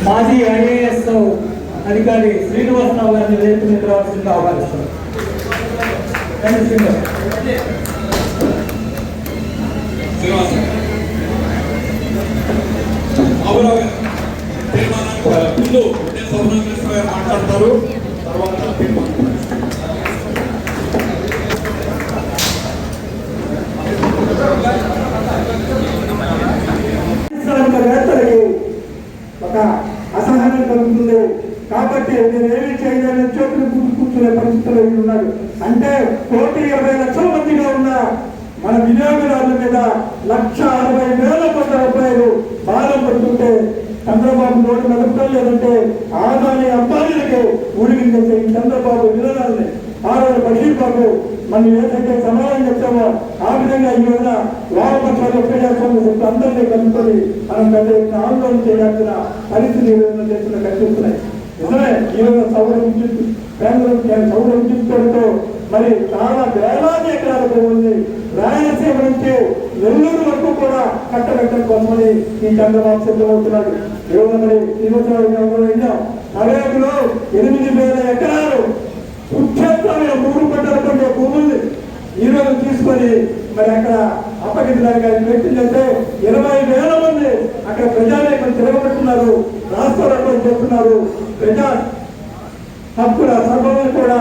మాజీ ఐఏఎస్ అధికారి శ్రీనివాసరావు గారిని వేదిక మీద రావాల్సిందిగా ఆహ్వానిస్తున్నారు. మాట్లాడతారు. వేత్తలకి ఒక అసహనం కలుగుతుంది కాబట్టి నేనేమి చేయలేని చేతులు కూర్చునే పరిస్థితుల్లో ఉన్నాడు. అంటే 1,20,00,000 మందిగా ఉన్న మన వినియోగదారుల మీద 1,60,000 కోట్ల రూపాయలు భారం పడుతుంటే చంద్రబాబు నోటు మెదపడం లేదంటే ఆదాని అంబానీలకి ఊరిగించేసే చంద్రబాబు విధానాలని ఆరోజు బషీర్ బాబు మనం ఏదైతే సమాధానం చెప్తామో ఆ విధంగా ఈ రోజున వామపక్షాలు ప్రజాస్వామ్య శక్తి అందరినీ కలుపుకొని మనం పెద్ద ఆందోళన చేయాల్సిన పరిస్థితి ఈ రోజున చేస్తున్న కనిపిస్తున్నాయి. నిజమే ఈ రోజు సౌర విద్యుత్ సౌర విద్యుత్ పేరుతో మరి చాలా వేలాది ఎకరాలకు ఉంది. రాయలసీమ నుంచి నెల్లూరు వరకు కూడా కట్టబెట్టడం కోసమని ఈ చంద్రబాబు సిద్ధమవుతున్నాడు. మరి శ్రీనివాసరావు అరేకులో 8,000 ఎకరాలు సుక్షేత్రమైన 3 పంటల పండే భూముల్ని ఈ రోజు తీసుకొని మరి అక్కడ అప్పగించడానికి వ్యక్తులు చేస్తే 20,000 మంది అక్కడ ప్రజానేకం తిరగబెట్టున్నారు, రాష్ట్రాలతో చేస్తున్నారు. ప్రజా హక్కుల సభలను కూడా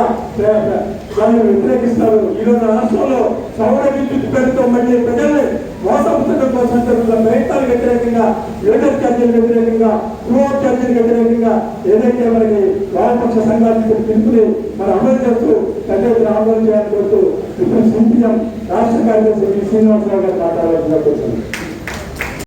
దాన్ని వ్యతిరేకిస్తారు. ఈరోజు రాష్ట్రంలో సౌర విద్యుత్ పేరుతో మళ్ళీ ప్రజల్ని మోసపుచ్చడం కోసం జరుగుతున్న ప్రయత్నాలకు వ్యతిరేకంగా, యూనిట్ ఛార్జీలకు వ్యతిరేకంగా, ట్రూఅప్ ఛార్జీలకు వ్యతిరేకంగా ఏదైతే మనకి వామపక్ష సంఘాలకు పిలుపుని మనం అమలు చేస్తూ పెద్ద ఎత్తున ఆందోళన చేయాలని కోరుతూ ఇప్పుడు సిపిఎం రాష్ట్ర కార్యదర్శి శ్రీనివాసరావు గారు మాట్లాడాల్సిన కోరుతున్నాను.